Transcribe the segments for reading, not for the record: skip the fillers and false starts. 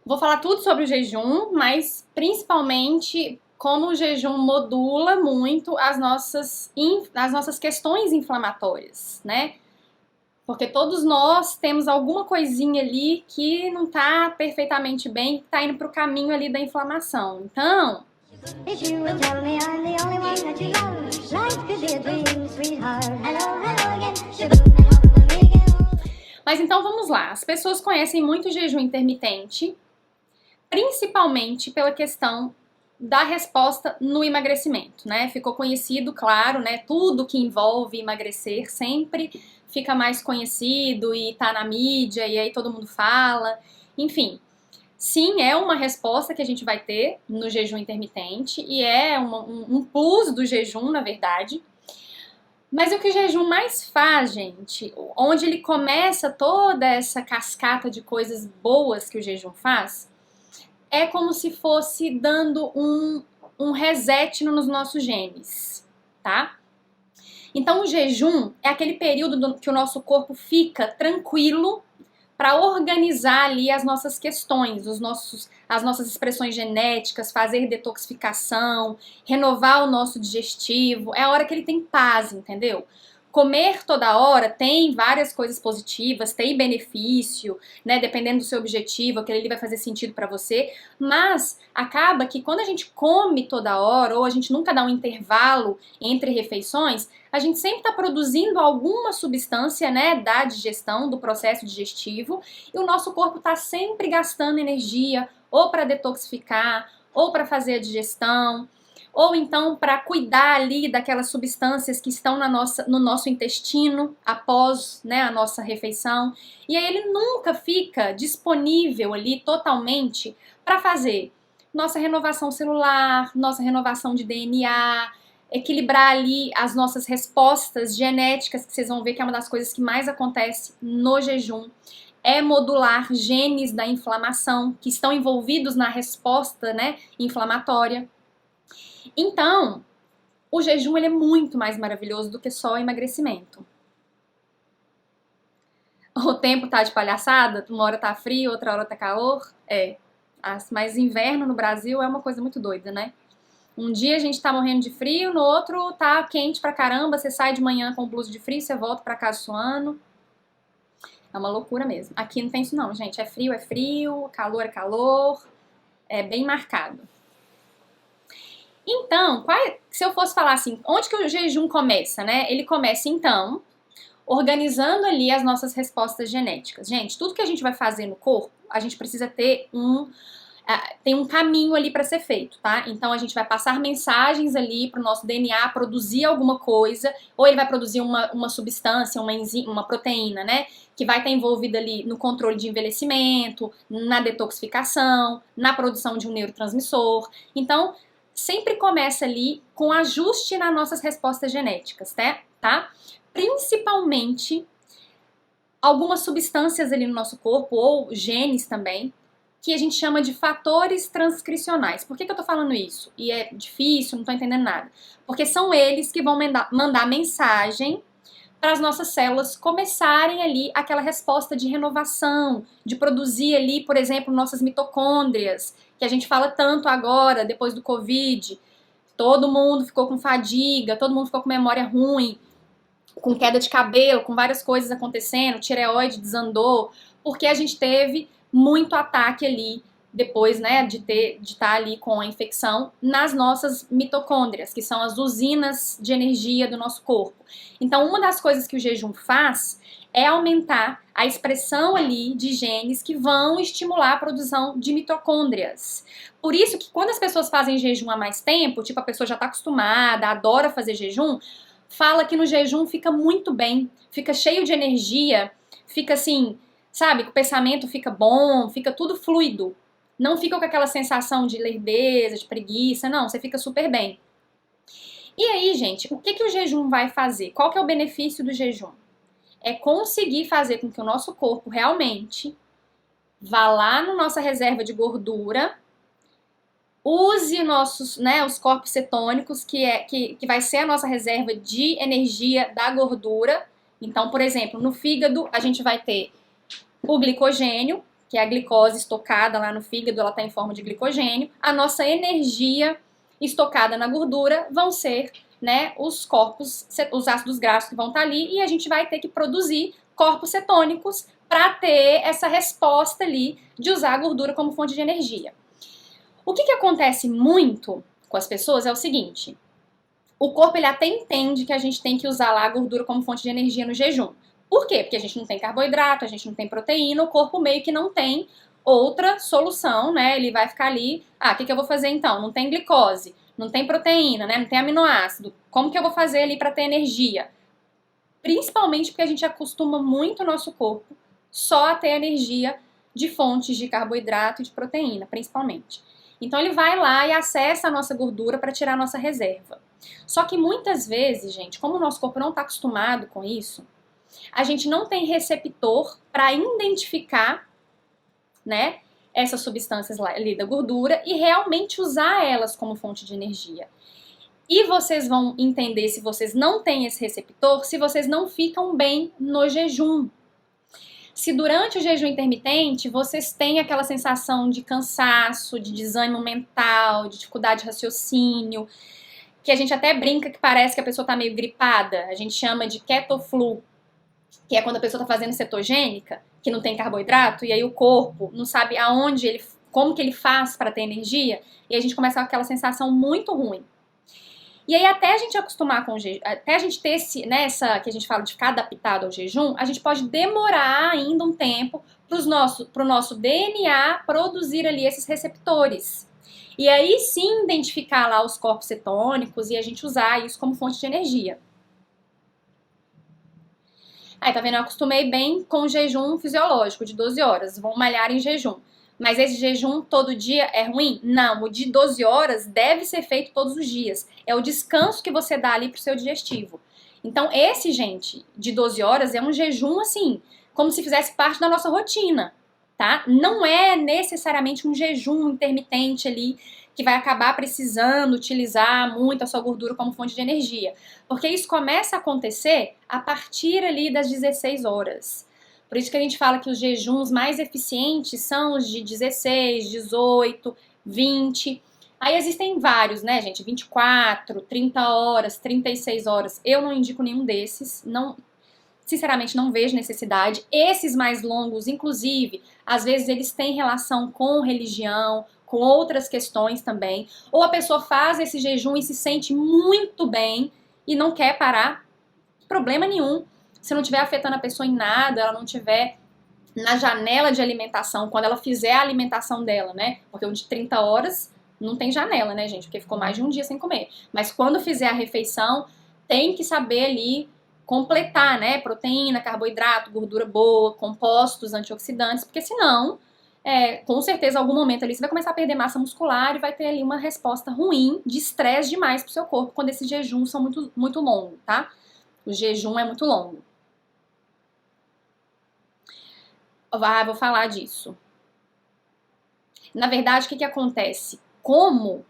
Vou falar tudo sobre o jejum, mas principalmente como o jejum modula muito as nossas questões inflamatórias, né? Porque todos nós temos alguma coisinha ali que não tá perfeitamente bem, que tá indo pro caminho ali da inflamação. Então, If you will tell me I'm the only one that you love, life could be a dream, sweetheart. Hello, hello again. Shaboom, hello, me again. mas então vamos lá. As pessoas conhecem muito o jejum intermitente, principalmente pela questão da resposta no emagrecimento, né? Ficou conhecido, claro, né? Tudo que envolve emagrecer sempre fica mais conhecido e tá na mídia e aí todo mundo fala. Enfim, sim, é uma resposta que a gente vai ter no jejum intermitente e é um plus do jejum, na verdade. Mas o que o jejum mais faz, gente, onde ele começa toda essa cascata de coisas boas que o jejum faz, é como se fosse dando um reset nos nossos genes, tá? Então, o jejum é aquele período que o nosso corpo fica tranquilo para organizar ali as nossas questões, as nossas expressões genéticas, fazer detoxificação, renovar o nosso digestivo. É a hora que ele tem paz, entendeu? Comer toda hora tem várias coisas positivas, tem benefício, né? Dependendo do seu objetivo, aquele ali vai fazer sentido para você, mas acaba que quando a gente come toda hora, ou a gente nunca dá um intervalo entre refeições, a gente sempre está produzindo alguma substância, né, da digestão, do processo digestivo, e o nosso corpo está sempre gastando energia, ou para detoxificar, ou para fazer a digestão, ou então para cuidar ali daquelas substâncias que estão no nosso intestino após, né, a nossa refeição. E aí ele nunca fica disponível ali totalmente para fazer nossa renovação celular, nossa renovação de DNA, equilibrar ali as nossas respostas genéticas, que vocês vão ver que é uma das coisas que mais acontece no jejum. É modular genes da inflamação que estão envolvidos na resposta, né, inflamatória. Então, o jejum ele é muito mais maravilhoso do que só o emagrecimento. O tempo tá de palhaçada, uma hora tá frio, outra hora tá calor. Mas inverno no Brasil é uma coisa muito doida, né? Um dia a gente tá morrendo de frio, no outro tá quente pra caramba, você sai de manhã com blusa de frio, você volta pra casa suando. É uma loucura mesmo. Aqui não tem isso não, gente. É frio, calor é calor. É bem marcado. Então, se eu fosse falar assim, onde que o jejum começa, né? Ele começa, então, organizando ali as nossas respostas genéticas. Gente, tudo que a gente vai fazer no corpo, a gente precisa ter tem um caminho ali para ser feito, tá? Então a gente vai passar mensagens ali para o nosso DNA produzir alguma coisa, ou ele vai produzir uma substância, uma proteína, né? Que vai estar envolvida ali no controle de envelhecimento, na detoxificação, na produção de um neurotransmissor. Então, sempre começa ali com ajuste nas nossas respostas genéticas, tá? Principalmente algumas substâncias ali no nosso corpo, ou genes também, que a gente chama de fatores transcricionais. Por que eu tô falando isso? E é difícil, não tô entendendo nada. Porque são eles que vão mandar mensagem para as nossas células começarem ali aquela resposta de renovação, de produzir ali, por exemplo, nossas mitocôndrias, que a gente fala tanto agora, depois do Covid. Todo mundo ficou com fadiga, todo mundo ficou com memória ruim, com queda de cabelo, com várias coisas acontecendo, tireoide desandou, porque a gente teve muito ataque ali depois, né, de estar ali com a infecção nas nossas mitocôndrias, que são as usinas de energia do nosso corpo. Então, uma das coisas que o jejum faz é aumentar a expressão ali de genes que vão estimular a produção de mitocôndrias. Por isso que quando as pessoas fazem jejum há mais tempo, tipo a pessoa já está acostumada, adora fazer jejum, fala que no jejum fica muito bem, fica cheio de energia, fica assim, sabe, que o pensamento fica bom, fica tudo fluido. Não fica com aquela sensação de lerdeza, de preguiça, não, você fica super bem. E aí, gente, o que o jejum vai fazer? Qual que é o benefício do jejum? É conseguir fazer com que o nosso corpo realmente vá lá na nossa reserva de gordura, use nossos, né, os corpos cetônicos, que vai ser a nossa reserva de energia da gordura. Então, por exemplo, no fígado a gente vai ter o glicogênio, que é a glicose estocada lá no fígado, ela está em forma de glicogênio, a nossa energia estocada na gordura vão ser, né, os corpos, os ácidos graxos que vão estar ali, e a gente vai ter que produzir corpos cetônicos para ter essa resposta ali de usar a gordura como fonte de energia. O que acontece muito com as pessoas é o seguinte: o corpo ele até entende que a gente tem que usar lá a gordura como fonte de energia no jejum. Por quê? Porque a gente não tem carboidrato, a gente não tem proteína, o corpo meio que não tem outra solução, né? Ele vai ficar ali, o que eu vou fazer então? Não tem glicose, não tem proteína, né? Não tem aminoácido. Como que eu vou fazer ali para ter energia? Principalmente porque a gente acostuma muito o nosso corpo só a ter energia de fontes de carboidrato e de proteína, principalmente. Então ele vai lá e acessa a nossa gordura para tirar a nossa reserva. Só que muitas vezes, gente, como o nosso corpo não está acostumado com isso, a gente não tem receptor para identificar, né, essas substâncias ali da gordura e realmente usar elas como fonte de energia. E vocês vão entender, se vocês não têm esse receptor, se vocês não ficam bem no jejum. Se durante o jejum intermitente vocês têm aquela sensação de cansaço, de desânimo mental, de dificuldade de raciocínio, que a gente até brinca que parece que a pessoa está meio gripada, a gente chama de ketoflu, que é quando a pessoa está fazendo cetogênica, que não tem carboidrato, e aí o corpo não sabe como que ele faz para ter energia, e a gente começa com aquela sensação muito ruim. E aí até a gente acostumar com o jejum, até a gente ter essa que a gente fala de ficar adaptado ao jejum, a gente pode demorar ainda um tempo para o nosso DNA produzir ali esses receptores. E aí sim identificar lá os corpos cetônicos e a gente usar isso como fonte de energia. Aí, tá vendo? Eu acostumei bem com o jejum fisiológico de 12 horas, vou malhar em jejum. Mas esse jejum todo dia é ruim? Não, o de 12 horas deve ser feito todos os dias. É o descanso que você dá ali pro seu digestivo. Então esse, gente, de 12 horas é um jejum assim, como se fizesse parte da nossa rotina, tá? Não é necessariamente um jejum intermitente ali que vai acabar precisando utilizar muito a sua gordura como fonte de energia. Porque isso começa a acontecer a partir ali das 16 horas. Por isso que a gente fala que os jejuns mais eficientes são os de 16, 18, 20. Aí existem vários, né, gente? 24, 30 horas, 36 horas. Eu não indico nenhum desses. Sinceramente, não vejo necessidade. Esses mais longos, inclusive, às vezes eles têm relação com religião, com outras questões também. Ou a pessoa faz esse jejum e se sente muito bem e não quer parar. Problema nenhum. Se não estiver afetando a pessoa em nada, ela não estiver na janela de alimentação, quando ela fizer a alimentação dela, né? Porque o de 30 horas não tem janela, né, gente? Porque ficou mais de um dia sem comer. Mas quando fizer a refeição, tem que saber ali completar, né? Proteína, carboidrato, gordura boa, compostos, antioxidantes, porque senão, com certeza, em algum momento ali você vai começar a perder massa muscular e vai ter ali uma resposta ruim de estresse demais pro seu corpo quando esses jejuns são muito, muito longos, tá? O jejum é muito longo. Vou falar disso. Na verdade, o que acontece? Como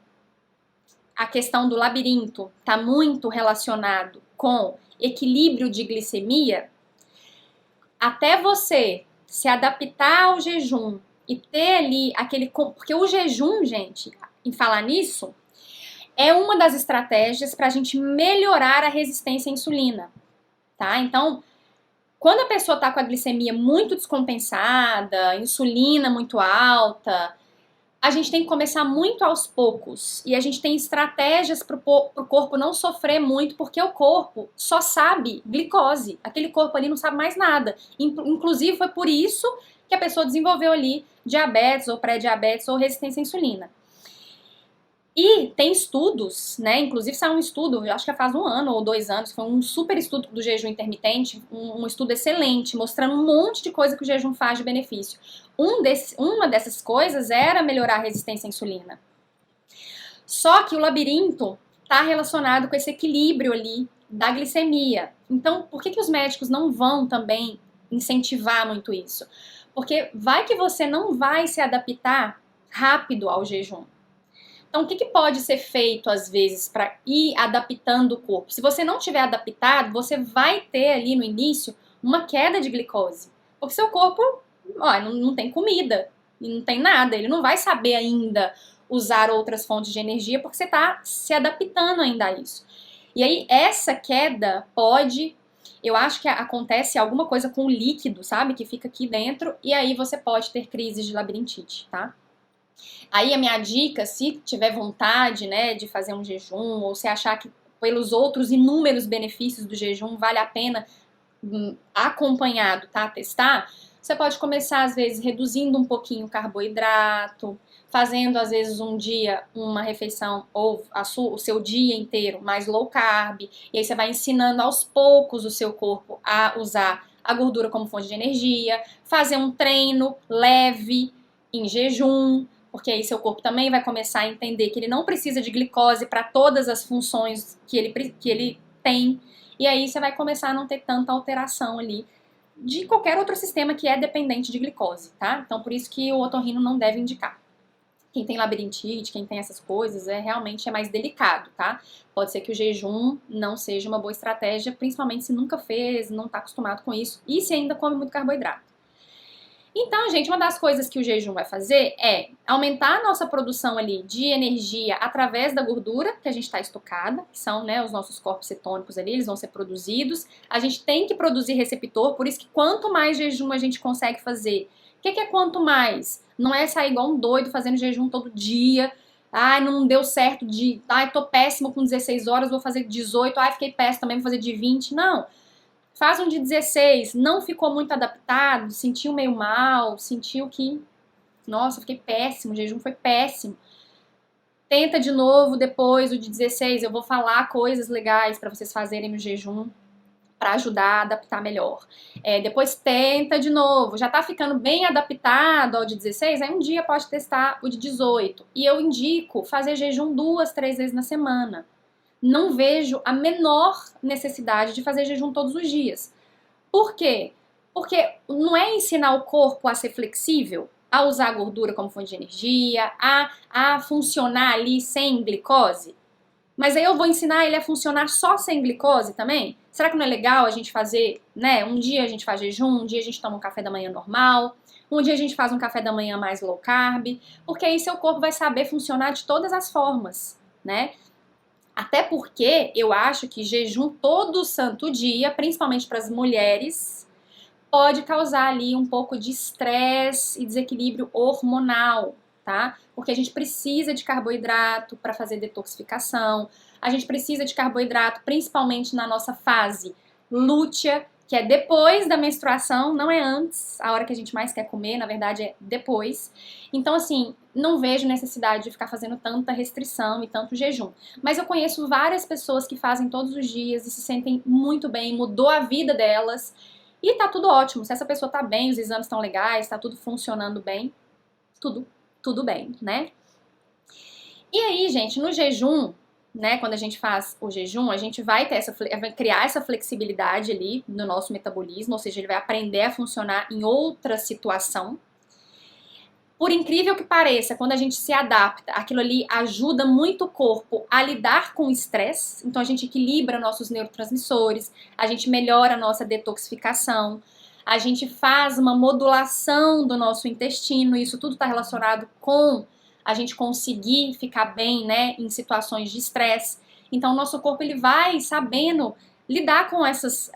a questão do labirinto está muito relacionado com equilíbrio de glicemia, até você se adaptar ao jejum e ter ali aquele... Porque o jejum, gente, em falar nisso, é uma das estratégias para a gente melhorar a resistência à insulina, tá? Então, quando a pessoa está com a glicemia muito descompensada, insulina muito alta, a gente tem que começar muito aos poucos. E a gente tem estratégias para o corpo não sofrer muito, porque o corpo só sabe glicose. Aquele corpo ali não sabe mais nada. Inclusive, foi por isso que a pessoa desenvolveu ali diabetes ou pré-diabetes ou resistência à insulina. E tem estudos, né? Inclusive saiu um estudo, eu acho que faz 1 ano ou 2 anos, foi um super estudo do jejum intermitente, um estudo excelente, mostrando um monte de coisa que o jejum faz de benefício. Uma dessas coisas era melhorar a resistência à insulina. Só que o labirinto está relacionado com esse equilíbrio ali da glicemia. Então, por que os médicos não vão também incentivar muito isso? Porque vai que você não vai se adaptar rápido ao jejum. Então, o que pode ser feito, às vezes, para ir adaptando o corpo? Se você não tiver adaptado, você vai ter ali no início uma queda de glicose. Porque seu corpo ó, não tem comida, e não tem nada, ele não vai saber ainda usar outras fontes de energia porque você está se adaptando ainda a isso. E aí, essa queda pode, eu acho que acontece alguma coisa com o líquido, sabe? Que fica aqui dentro, e aí você pode ter crises de labirintite, tá? Aí a minha dica, se tiver vontade, né, de fazer um jejum, ou se achar que pelos outros inúmeros benefícios do jejum vale a pena acompanhado, tá, testar, você pode começar às vezes reduzindo um pouquinho o carboidrato, fazendo às vezes um dia uma refeição ou o seu dia inteiro mais low carb, e aí você vai ensinando aos poucos o seu corpo a usar a gordura como fonte de energia, fazer um treino leve em jejum, porque aí seu corpo também vai começar a entender que ele não precisa de glicose para todas as funções que ele tem, e aí você vai começar a não ter tanta alteração ali de qualquer outro sistema que é dependente de glicose, tá? Então por isso que o otorrino não deve indicar. Quem tem labirintite, quem tem essas coisas, realmente é mais delicado, tá? Pode ser que o jejum não seja uma boa estratégia, principalmente se nunca fez, não tá acostumado com isso e se ainda come muito carboidrato. Então, gente, uma das coisas que o jejum vai fazer é aumentar a nossa produção ali de energia através da gordura que a gente está estocada, que são, né, os nossos corpos cetônicos ali, eles vão ser produzidos. A gente tem que produzir receptor, por isso que quanto mais jejum a gente consegue fazer. O que é quanto mais? Não é sair igual um doido fazendo jejum todo dia. Ai, não deu certo ai, tô péssimo com 16 horas, vou fazer 18. Ai, fiquei péssimo também, vou fazer de 20. Não. Faz um de 16, não ficou muito adaptado, sentiu meio mal, sentiu que, nossa, fiquei péssimo, o jejum foi péssimo. Tenta de novo depois o de 16, eu vou falar coisas legais para vocês fazerem no jejum para ajudar a adaptar melhor. Depois tenta de novo, já tá ficando bem adaptado ao de 16, aí um dia pode testar o de 18. E eu indico fazer jejum 2, 3 vezes na semana. Não vejo a menor necessidade de fazer jejum todos os dias. Por quê? Porque não é ensinar o corpo a ser flexível, a usar a gordura como fonte de energia, a funcionar ali sem glicose. Mas aí eu vou ensinar ele a funcionar só sem glicose também? Será que não é legal a gente fazer, né? Um dia a gente faz jejum, um dia a gente toma um café da manhã normal, um dia a gente faz um café da manhã mais low carb, porque aí seu corpo vai saber funcionar de todas as formas, né? Até porque eu acho que jejum todo santo dia, principalmente para as mulheres, pode causar ali um pouco de estresse e desequilíbrio hormonal, tá? Porque a gente precisa de carboidrato para fazer detoxificação, a gente precisa de carboidrato principalmente na nossa fase lútea, que é depois da menstruação, não é antes, a hora que a gente mais quer comer, na verdade é depois. Então, assim, não vejo necessidade de ficar fazendo tanta restrição e tanto jejum. Mas eu conheço várias pessoas que fazem todos os dias e se sentem muito bem, mudou a vida delas e tá tudo ótimo. Se essa pessoa tá bem, os exames estão legais, tá tudo funcionando bem, tudo bem, né? E aí, gente, no jejum, né, quando a gente faz o jejum, a gente vai criar essa flexibilidade ali no nosso metabolismo, ou seja, ele vai aprender a funcionar em outra situação. Por incrível que pareça, quando a gente se adapta, aquilo ali ajuda muito o corpo a lidar com o estresse, então a gente equilibra nossos neurotransmissores, a gente melhora a nossa detoxificação, a gente faz uma modulação do nosso intestino, isso tudo está relacionado com a gente conseguir ficar bem, né, em situações de estresse. Então, o nosso corpo ele vai sabendo lidar com essas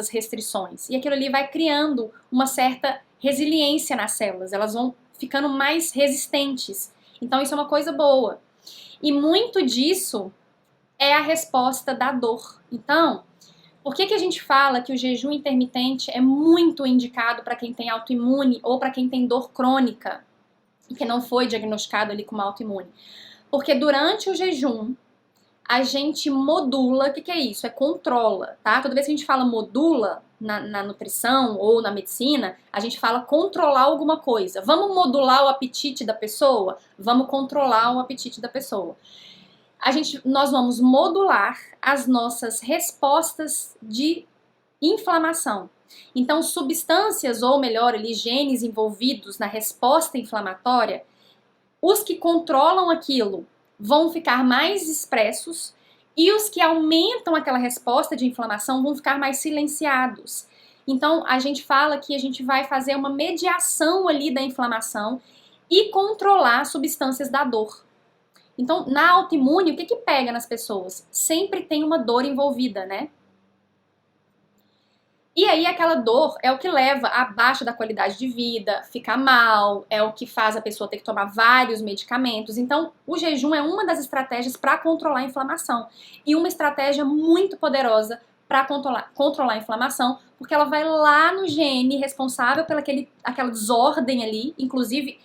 restrições. E aquilo ali vai criando uma certa resiliência nas células. Elas vão ficando mais resistentes. Então, isso é uma coisa boa. E muito disso é a resposta da dor. Então, por que a gente fala que o jejum intermitente é muito indicado para quem tem autoimune ou para quem tem dor crônica? Que não foi diagnosticado ali como autoimune. Porque durante o jejum, a gente modula, o que é isso? É controla, tá? Toda vez que a gente fala modula na nutrição ou na medicina, a gente fala controlar alguma coisa. Vamos modular o apetite da pessoa? Vamos controlar o apetite da pessoa. Nós vamos modular as nossas respostas de inflamação. Então, substâncias, ou melhor, ali, genes envolvidos na resposta inflamatória, os que controlam aquilo vão ficar mais expressos e os que aumentam aquela resposta de inflamação vão ficar mais silenciados. Então, a gente fala que a gente vai fazer uma mediação ali da inflamação e controlar substâncias da dor. Então, na autoimune, o que pega nas pessoas? Sempre tem uma dor envolvida, né? E aí aquela dor é o que leva a baixa da qualidade de vida, ficar mal, é o que faz a pessoa ter que tomar vários medicamentos. Então, o jejum é uma das estratégias para controlar a inflamação. E uma estratégia muito poderosa para controlar a inflamação, porque ela vai lá no gene responsável pela aquela desordem ali, inclusive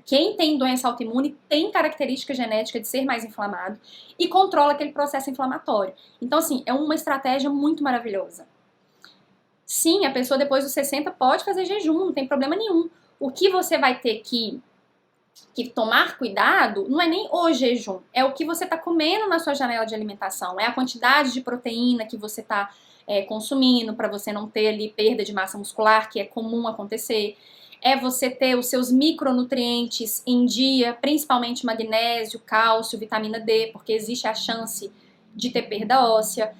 quem tem doença autoimune tem característica genética de ser mais inflamado e controla aquele processo inflamatório. Então, assim, é uma estratégia muito maravilhosa. Sim, a pessoa depois dos 60 pode fazer jejum, não tem problema nenhum. O que você vai ter que tomar cuidado não é nem o jejum, é o que você está comendo na sua janela de alimentação, é a quantidade de proteína que você está consumindo para você não ter ali perda de massa muscular, que é comum acontecer. É você ter os seus micronutrientes em dia, principalmente magnésio, cálcio, vitamina D, porque existe a chance de ter perda óssea.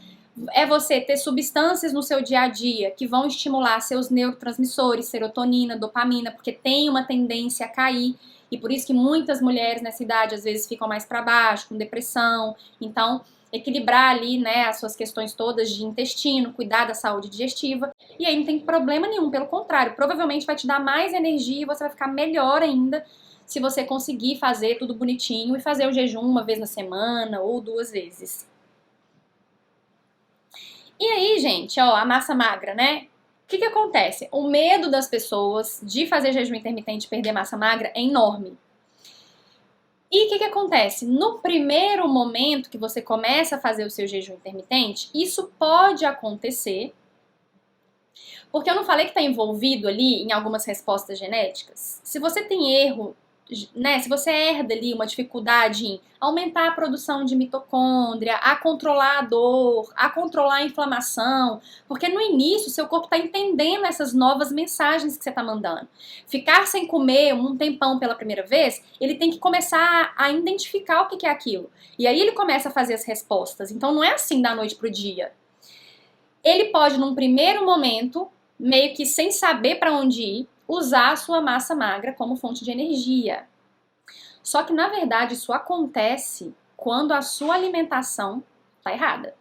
É você ter substâncias no seu dia a dia que vão estimular seus neurotransmissores, serotonina, dopamina, porque tem uma tendência a cair. E por isso que muitas mulheres nessa idade às vezes ficam mais para baixo, com depressão. Então, equilibrar ali, né, as suas questões todas de intestino, cuidar da saúde digestiva. E aí não tem problema nenhum, pelo contrário, provavelmente vai te dar mais energia e você vai ficar melhor ainda se você conseguir fazer tudo bonitinho e fazer o jejum uma vez na semana ou 2 vezes. E aí, gente, ó, a massa magra, né? O que acontece? O medo das pessoas de fazer jejum intermitente e perder massa magra é enorme. E o que acontece? No primeiro momento que você começa a fazer o seu jejum intermitente, isso pode acontecer, porque eu não falei que está envolvido ali em algumas respostas genéticas? Se você tem erro, né, se você herda ali uma dificuldade em aumentar a produção de mitocôndria, a controlar a dor, a controlar a inflamação, porque no início seu corpo está entendendo essas novas mensagens que você está mandando. Ficar sem comer um tempão pela primeira vez, ele tem que começar a identificar o que é aquilo. E aí ele começa a fazer as respostas. Então não é assim da noite pro dia. Ele pode, num primeiro momento, meio que sem saber para onde ir, usar a sua massa magra como fonte de energia. Só que, na verdade, isso acontece quando a sua alimentação está errada.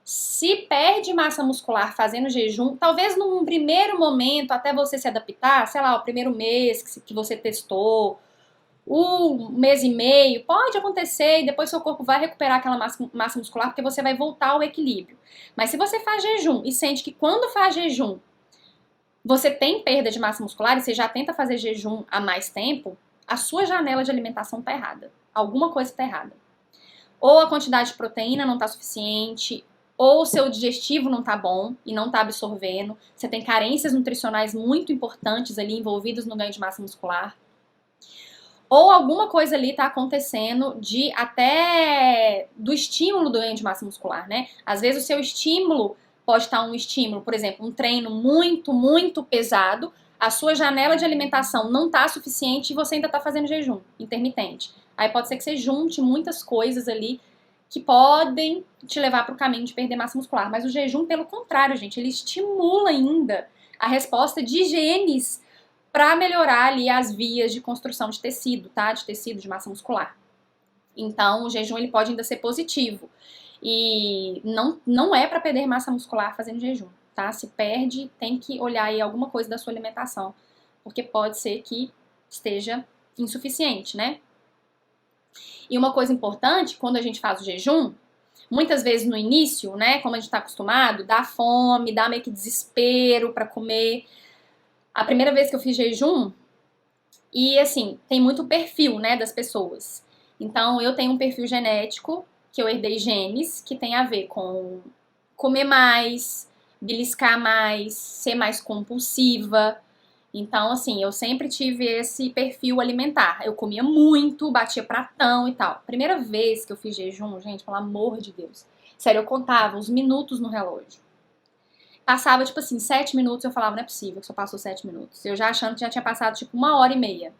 Se perde massa muscular fazendo jejum, talvez num primeiro momento, até você se adaptar, sei lá, o primeiro mês que você testou, 1 mês e meio, pode acontecer e depois seu corpo vai recuperar aquela massa muscular porque você vai voltar ao equilíbrio. Mas se você faz jejum e sente que quando faz jejum você tem perda de massa muscular e você já tenta fazer jejum há mais tempo, a sua janela de alimentação está errada. Alguma coisa está errada. Ou a quantidade de proteína não está suficiente, ou o seu digestivo não está bom e não está absorvendo. Você tem carências nutricionais muito importantes ali envolvidas no ganho de massa muscular. Ou alguma coisa ali está acontecendo até do estímulo do ganho de massa muscular, né? Às vezes o seu estímulo pode estar um estímulo, por exemplo, um treino muito, muito pesado, a sua janela de alimentação não está suficiente e você ainda está fazendo jejum intermitente. Aí pode ser que você junte muitas coisas ali que podem te levar para o caminho de perder massa muscular. Mas o jejum, pelo contrário, gente, ele estimula ainda a resposta de genes para melhorar ali as vias de construção de tecido, tá? De tecido, de massa muscular. Então, o jejum ele pode ainda ser positivo. E não é para perder massa muscular fazendo jejum, tá? Se perde, tem que olhar aí alguma coisa da sua alimentação, porque pode ser que esteja insuficiente, né? E uma coisa importante, quando a gente faz o jejum, muitas vezes no início, né, como a gente tá acostumado, dá fome, dá meio que desespero para comer. A primeira vez que eu fiz jejum, e assim, tem muito perfil, né, das pessoas. Então, eu tenho um perfil genético, que eu herdei genes, que tem a ver com comer mais, beliscar mais, ser mais compulsiva. Então, assim, eu sempre tive esse perfil alimentar. Eu comia muito, batia pratão e tal. Primeira vez que eu fiz jejum, gente, pelo amor de Deus. Sério, eu contava os minutos no relógio. Passava, tipo assim, 7 minutos, eu falava, não é possível que só passou 7 minutos. Eu já achando que já tinha passado, tipo, 1h30.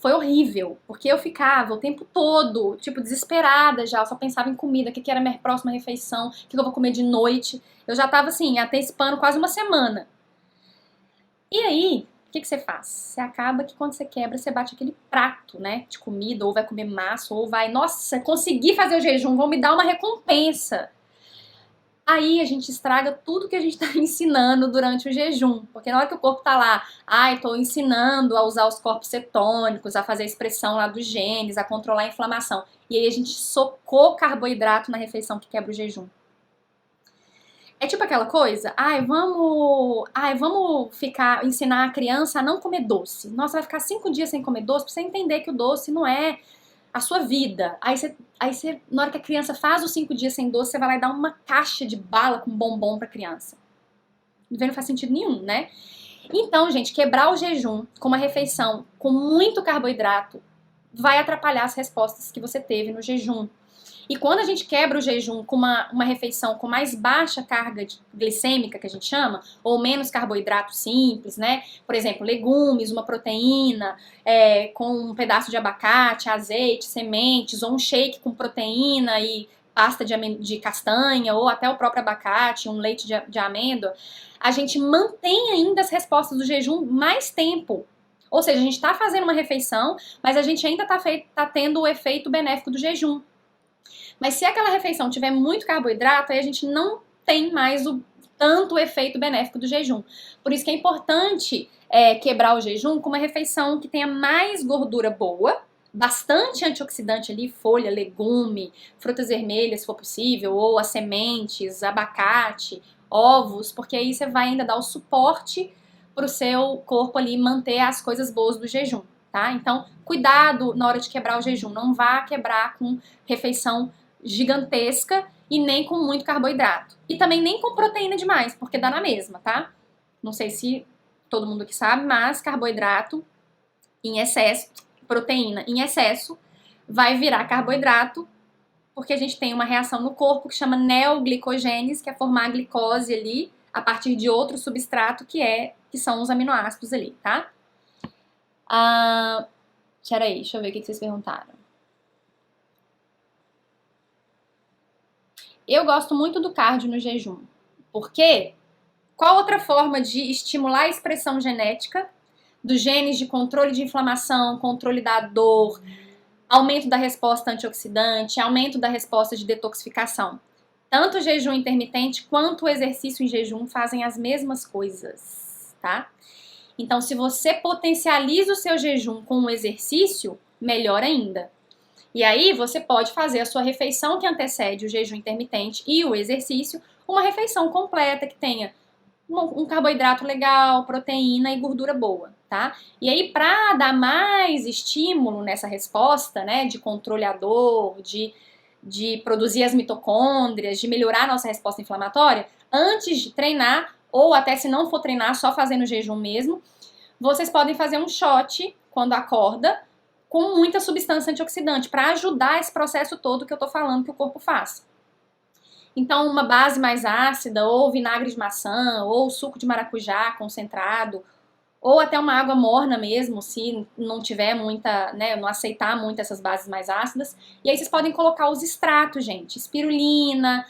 foi horrível, porque eu ficava o tempo todo, tipo, desesperada já, eu só pensava em comida, o que era a minha próxima refeição, o que eu vou comer de noite. Eu já tava, assim, antecipando quase uma semana. E aí, o que você faz? Você acaba que quando você quebra, você bate aquele prato, né, de comida, ou vai comer massa, ou vai, nossa, consegui fazer o jejum, vão me dar uma recompensa. Aí a gente estraga tudo que a gente tá ensinando durante o jejum, porque na hora que o corpo tá lá, ai, tô ensinando a usar os corpos cetônicos, a fazer a expressão lá dos genes, a controlar a inflamação, e aí a gente socou carboidrato na refeição que quebra o jejum. É tipo aquela coisa, vamos ensinar a criança a não comer doce. Nossa, vai ficar 5 dias sem comer doce pra você entender que o doce não é a sua vida. Aí você, na hora que a criança faz os 5 dias sem doce, você vai lá e dá uma caixa de bala com bombom pra criança. Não faz sentido nenhum, né? Então, gente, quebrar o jejum com uma refeição com muito carboidrato vai atrapalhar as respostas que você teve no jejum. E quando a gente quebra o jejum com uma refeição com mais baixa carga glicêmica, que a gente chama, ou menos carboidrato simples, né? Por exemplo, legumes, uma proteína, com um pedaço de abacate, azeite, sementes, ou um shake com proteína e pasta de castanha, ou até o próprio abacate, um leite de amêndoa, a gente mantém ainda as respostas do jejum mais tempo. Ou seja, a gente está fazendo uma refeição, mas a gente ainda está tendo o efeito benéfico do jejum. Mas se aquela refeição tiver muito carboidrato, aí a gente não tem mais tanto efeito benéfico do jejum. Por isso que é importante quebrar o jejum com uma refeição que tenha mais gordura boa, bastante antioxidante ali, folha, legume, frutas vermelhas, se for possível, ou as sementes, abacate, ovos, porque aí você vai ainda dar o suporte para o seu corpo ali manter as coisas boas do jejum, tá? Então, cuidado na hora de quebrar o jejum, não vá quebrar com refeição gigantesca e nem com muito carboidrato. E também nem com proteína demais, porque dá na mesma, tá? Não sei se todo mundo aqui sabe, mas carboidrato em excesso, proteína em excesso, vai virar carboidrato, porque a gente tem uma reação no corpo que chama neoglicogênese, que é formar a glicose ali a partir de outro substrato que são os aminoácidos ali, tá? Peraí, deixa eu ver o que vocês perguntaram. Eu gosto muito do cardio no jejum. Por quê? Qual outra forma de estimular a expressão genética dos genes de controle de inflamação, controle da dor, aumento da resposta antioxidante, aumento da resposta de detoxificação? Tanto o jejum intermitente quanto o exercício em jejum fazem as mesmas coisas, tá? Então, se você potencializa o seu jejum com o exercício, melhor ainda. E aí você pode fazer a sua refeição que antecede o jejum intermitente e o exercício, uma refeição completa que tenha um carboidrato legal, proteína e gordura boa, tá? E aí, para dar mais estímulo nessa resposta, né, de controle à dor, de produzir as mitocôndrias, de melhorar a nossa resposta inflamatória, antes de treinar, ou até se não for treinar, só fazendo jejum mesmo, vocês podem fazer um shot quando acorda, com muita substância antioxidante, para ajudar esse processo todo que eu tô falando que o corpo faz. Então, uma base mais ácida, ou vinagre de maçã, ou suco de maracujá concentrado, ou até uma água morna mesmo, se não tiver muita, né, não aceitar muito essas bases mais ácidas. E aí vocês podem colocar os extratos, gente, espirulina,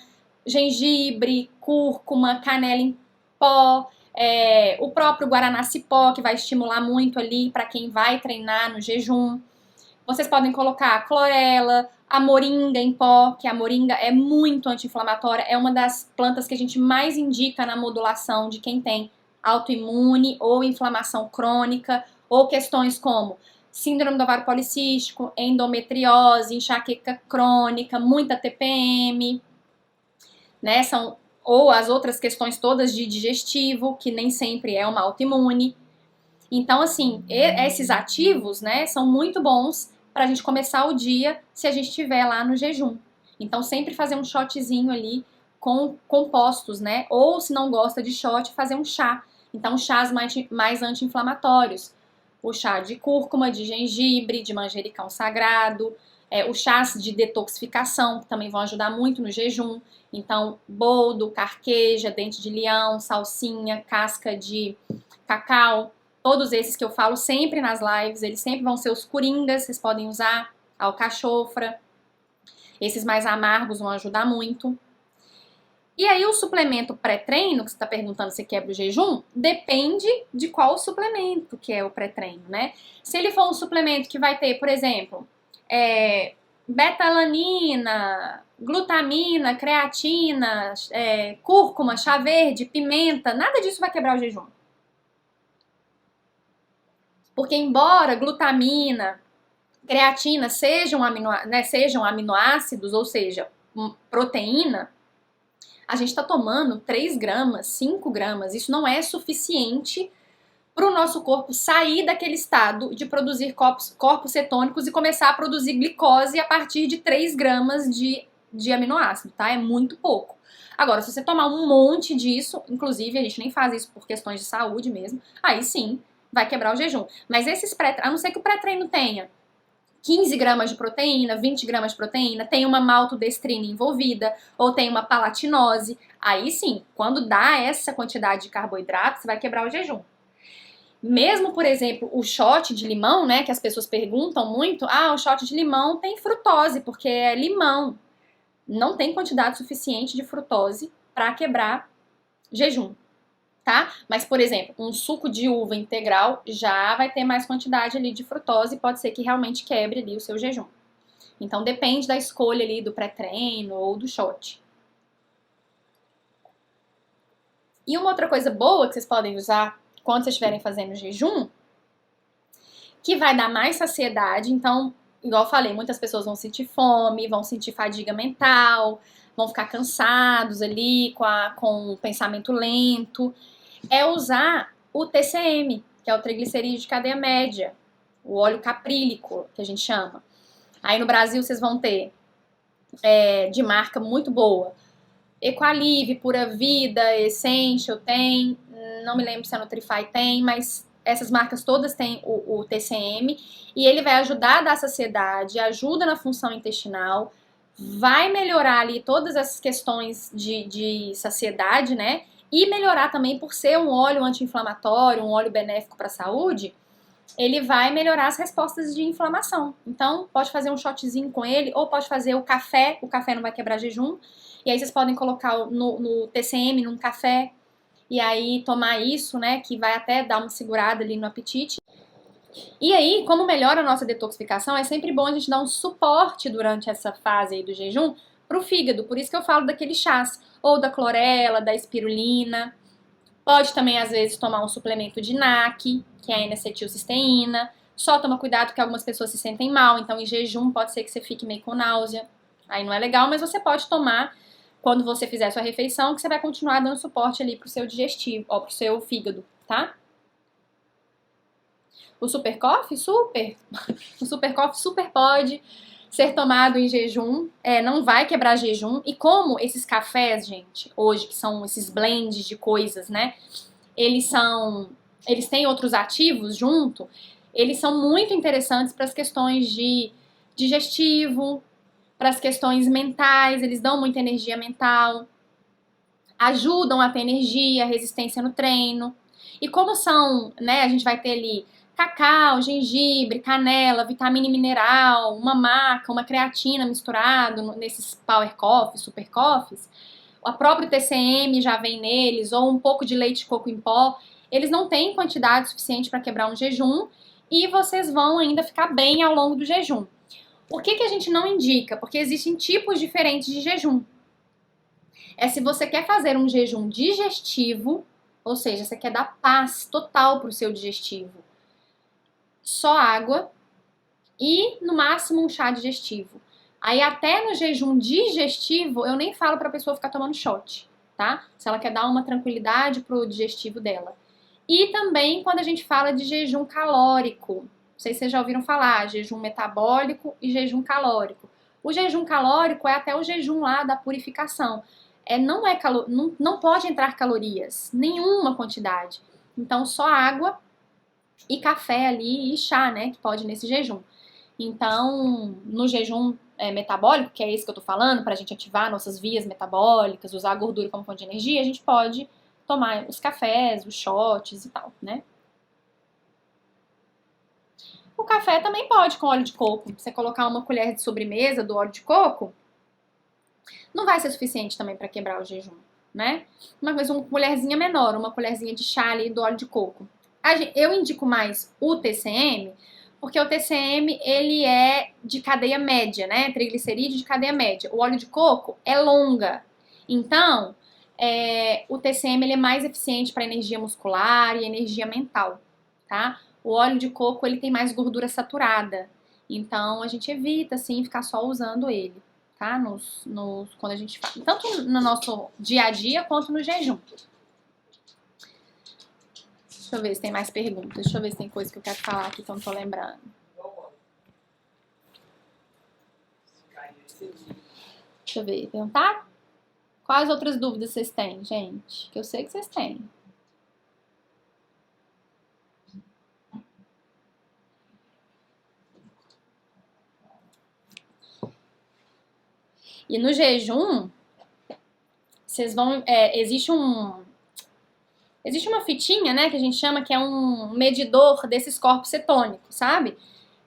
gengibre, cúrcuma, canela em pó, o próprio guaraná cipó, que vai estimular muito ali para quem vai treinar no jejum. Vocês podem colocar clorela, a moringa em pó, que a moringa é muito anti-inflamatória, é uma das plantas que a gente mais indica na modulação de quem tem autoimune ou inflamação crônica, ou questões como síndrome do ovário policístico, endometriose, enxaqueca crônica, muita TPM, né? Ou as outras questões todas de digestivo, que nem sempre é uma autoimune. Então, assim, esses ativos, né, são muito bons para a gente começar o dia se a gente estiver lá no jejum. Então, sempre fazer um shotzinho ali com compostos, né? Ou, se não gosta de shot, fazer um chá. Então, chás mais anti-inflamatórios. O chá de cúrcuma, de gengibre, de manjericão sagrado. Os chás de detoxificação, que também vão ajudar muito no jejum. Então, boldo, carqueja, dente de leão, salsinha, casca de cacau, Todos esses que eu falo sempre nas lives, eles sempre vão ser os coringas, vocês podem usar, alcachofra. Esses mais amargos vão ajudar muito. E aí o suplemento pré-treino, que você está perguntando se quebra o jejum, depende de qual suplemento que é o pré-treino, né? Se ele for um suplemento que vai ter, por exemplo, betalanina, glutamina, creatina, cúrcuma, chá verde, pimenta, nada disso vai quebrar o jejum. Porque embora glutamina, creatina sejam aminoácidos, ou seja, proteína, a gente está tomando 3 gramas, 5 gramas. Isso não é suficiente para o nosso corpo sair daquele estado de produzir corpos cetônicos e começar a produzir glicose a partir de 3 gramas de aminoácido, tá? É muito pouco. Agora, se você tomar um monte disso, inclusive a gente nem faz isso por questões de saúde mesmo, aí sim vai quebrar o jejum. Mas esses a não ser que o pré-treino tenha 15 gramas de proteína, 20 gramas de proteína, tem uma maltodestrina envolvida, ou tem uma palatinose. Aí sim, quando dá essa quantidade de carboidrato, você vai quebrar o jejum. Mesmo, por exemplo, o shot de limão, né, que as pessoas perguntam muito, o shot de limão tem frutose, porque é limão. Não tem quantidade suficiente de frutose para quebrar jejum. Tá? Mas, por exemplo, um suco de uva integral já vai ter mais quantidade ali de frutose e pode ser que realmente quebre ali o seu jejum. Então, depende da escolha ali do pré-treino ou do shot. E uma outra coisa boa que vocês podem usar quando vocês estiverem fazendo jejum, que vai dar mais saciedade. Então, igual eu falei, muitas pessoas vão sentir fome, vão sentir fadiga mental, vão ficar cansados ali com o pensamento lento. É usar o TCM, que é o triglicerídeo de cadeia média, o óleo caprílico, que a gente chama. Aí no Brasil vocês vão ter de marca muito boa, Equalive, Pura Vida, Essential tem, não me lembro se a Nutrify tem, mas essas marcas todas têm o TCM, e ele vai ajudar a dar saciedade, ajuda na função intestinal, vai melhorar ali todas essas questões de saciedade, né? E melhorar também, por ser um óleo anti-inflamatório, um óleo benéfico para a saúde, ele vai melhorar as respostas de inflamação. Então, pode fazer um shotzinho com ele, ou pode fazer o café não vai quebrar jejum, e aí vocês podem colocar no TCM, num café, e aí tomar isso, né, que vai até dar uma segurada ali no apetite. E aí, como melhora a nossa detoxificação, é sempre bom a gente dar um suporte durante essa fase aí do jejum pro fígado, por isso que eu falo daqueles chás, ou da clorela, da espirulina. Pode também, às vezes, tomar um suplemento de NAC, que é a N-acetilcisteína. Só toma cuidado que algumas pessoas se sentem mal, então em jejum pode ser que você fique meio com náusea. Aí não é legal, mas você pode tomar quando você fizer a sua refeição, que você vai continuar dando suporte ali pro seu digestivo, ó, pro seu fígado, tá? O Super Coffee? Super! O Super Coffee super pode ser tomado em jejum, não vai quebrar jejum. E como esses cafés, gente, hoje, que são esses blends de coisas, né, eles têm outros ativos junto, eles são muito interessantes para as questões de digestivo, para as questões mentais, eles dão muita energia mental, ajudam a ter energia, resistência no treino. E como são, né, a gente vai ter ali cacau, gengibre, canela, vitamina e mineral, uma maca, uma creatina misturado nesses Power Coffees, Super Coffees, o próprio TCM já vem neles, ou um pouco de leite de coco em pó, eles não têm quantidade suficiente para quebrar um jejum e vocês vão ainda ficar bem ao longo do jejum. Por que a gente não indica? Porque existem tipos diferentes de jejum. Se você quer fazer um jejum digestivo, ou seja, você quer dar paz total para o seu digestivo, só água e, no máximo, um chá digestivo. Aí, até no jejum digestivo, eu nem falo pra pessoa ficar tomando shot, tá? Se ela quer dar uma tranquilidade pro digestivo dela. E também quando a gente fala de jejum calórico. Não sei se vocês já ouviram falar, jejum metabólico e jejum calórico. O jejum calórico é até o jejum lá da purificação. Não pode entrar calorias, nenhuma quantidade. Então, só água e café ali e chá, né, que pode nesse jejum. Então, no jejum metabólico, que é esse que eu tô falando, pra gente ativar nossas vias metabólicas, usar a gordura como fonte de energia, a gente pode tomar os cafés, os shots e tal, né. O café também pode com óleo de coco. Você colocar uma colher de sobremesa do óleo de coco, não vai ser suficiente também para quebrar o jejum, né? Uma colherzinha menor, uma colherzinha de chá ali do óleo de coco. Eu indico mais o TCM, porque o TCM, ele é de cadeia média, né? Triglicerídeo de cadeia média. O óleo de coco é longa. Então, o TCM, ele é mais eficiente para energia muscular e energia mental, tá? O óleo de coco, ele tem mais gordura saturada. Então, a gente evita, assim, ficar só usando ele, tá? Quando a gente faz. Tanto no nosso dia a dia, quanto no jejum. Deixa eu ver se tem mais perguntas. Deixa eu ver se tem coisa que eu quero falar aqui que eu não tô lembrando. Deixa eu ver. Perguntar? Quais outras dúvidas vocês têm, gente? Que eu sei que vocês têm. E no jejum, vocês vão... existe uma fitinha, né, que a gente chama que é um medidor desses corpos cetônicos, sabe?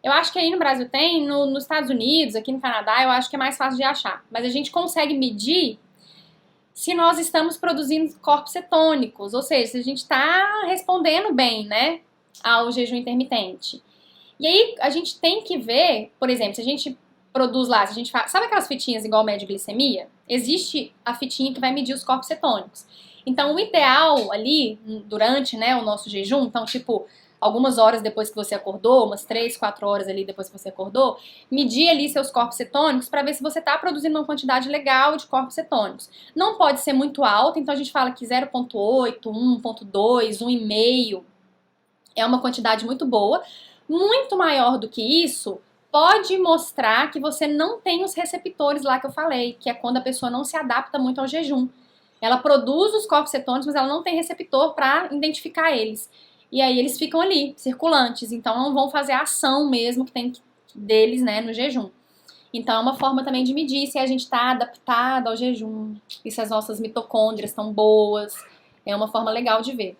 Eu acho que aí no Brasil tem, nos Estados Unidos, aqui no Canadá, eu acho que é mais fácil de achar. Mas a gente consegue medir se nós estamos produzindo corpos cetônicos, ou seja, se a gente está respondendo bem, né, ao jejum intermitente. E aí a gente tem que ver, por exemplo, se a gente produz lá, se a gente faz, sabe aquelas fitinhas igual mede glicemia? Existe a fitinha que vai medir os corpos cetônicos. Então, o ideal ali, durante, né, o nosso jejum, então, tipo, algumas horas depois que você acordou, umas 3, 4 horas ali depois que você acordou, medir ali seus corpos cetônicos para ver se você está produzindo uma quantidade legal de corpos cetônicos. Não pode ser muito alta, então a gente fala que 0,8, 1,2, 1,5 é uma quantidade muito boa. Muito maior do que isso pode mostrar que você não tem os receptores lá que eu falei, que é quando a pessoa não se adapta muito ao jejum. Ela produz os corpos cetônicos, mas ela não tem receptor para identificar eles. E aí eles ficam ali, circulantes, então não vão fazer a ação mesmo que tem deles, né, no jejum. Então é uma forma também de medir se a gente está adaptado ao jejum, e se as nossas mitocôndrias estão boas. É uma forma legal de ver.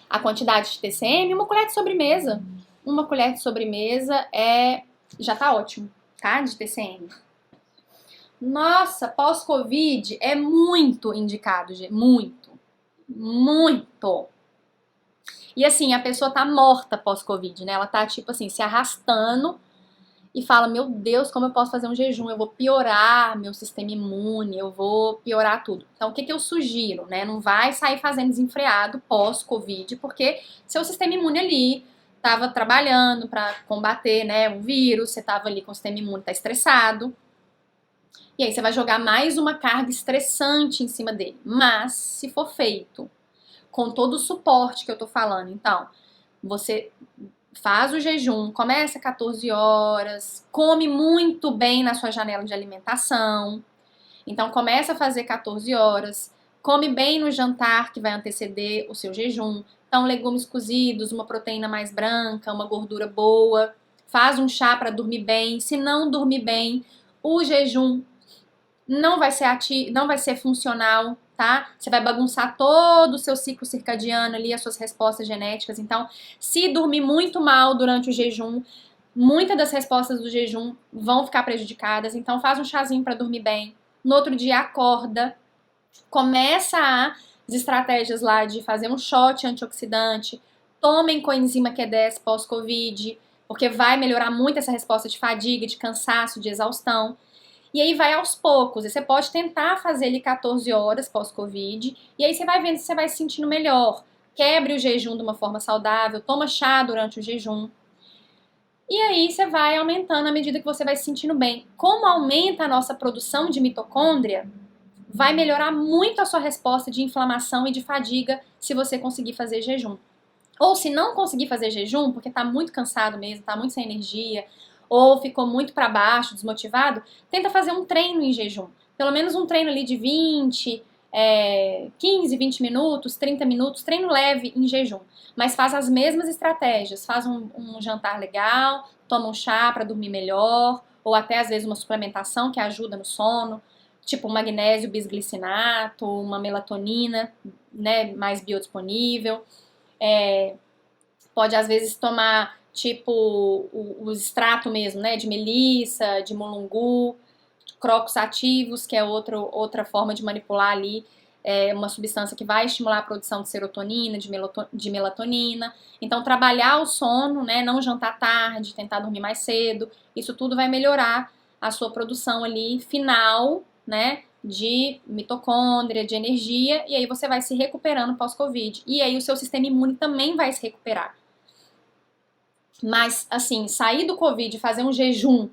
A quantidade de TCM, uma colher de sobremesa. Uma colher de sobremesa já tá ótimo, tá? De TCM. Nossa, pós-Covid é muito indicado, gente. Muito. Muito. E assim, a pessoa tá morta pós-Covid, né? Ela tá, tipo assim, se arrastando e fala, meu Deus, como eu posso fazer um jejum? Eu vou piorar meu sistema imune, eu vou piorar tudo. Então, o que eu sugiro, né? Não vai sair fazendo desenfreado pós-Covid, porque seu sistema imune ali tava trabalhando para combater, né, um vírus, você tava ali com o sistema imune, tá estressado. E aí você vai jogar mais uma carga estressante em cima dele. Mas, se for feito com todo o suporte que eu tô falando, então, você faz o jejum, começa 14 horas, come muito bem na sua janela de alimentação. Então, começa a fazer 14 horas, come bem no jantar que vai anteceder o seu jejum. Então, legumes cozidos, uma proteína mais branca, uma gordura boa. Faz um chá para dormir bem. Se não dormir bem, o jejum não vai ser funcional, tá? Você vai bagunçar todo o seu ciclo circadiano ali, as suas respostas genéticas. Então, se dormir muito mal durante o jejum, muitas das respostas do jejum vão ficar prejudicadas. Então, faz um chazinho para dormir bem. No outro dia, acorda. Começa as estratégias lá de fazer um shot antioxidante. Tomem coenzima Q10 pós-Covid, porque vai melhorar muito essa resposta de fadiga, de cansaço, de exaustão. E aí vai aos poucos. E você pode tentar fazer ele 14 horas pós-Covid. E aí você vai vendo se você vai se sentindo melhor. Quebre o jejum de uma forma saudável. Toma chá durante o jejum. E aí você vai aumentando à medida que você vai se sentindo bem. Como aumenta a nossa produção de mitocôndria, vai melhorar muito a sua resposta de inflamação e de fadiga se você conseguir fazer jejum. Ou se não conseguir fazer jejum, porque tá muito cansado mesmo, tá muito sem energia, ou ficou muito para baixo, desmotivado, tenta fazer um treino em jejum. Pelo menos um treino ali de 15, 20 minutos, 30 minutos, treino leve em jejum. Mas faz as mesmas estratégias, faz um jantar legal, toma um chá para dormir melhor, ou até às vezes uma suplementação que ajuda no sono, tipo um magnésio bisglicinato, uma melatonina, né, mais biodisponível. Pode às vezes tomar tipo o extrato mesmo, né, de melissa, de mulungu, crocos ativos, que é outra forma de manipular ali uma substância que vai estimular a produção de serotonina, de melatonina. Então, trabalhar o sono, né, não jantar tarde, tentar dormir mais cedo, isso tudo vai melhorar a sua produção ali final, né, de mitocôndria, de energia, e aí você vai se recuperando pós-Covid. E aí o seu sistema imune também vai se recuperar. Mas, assim, sair do Covid e fazer um jejum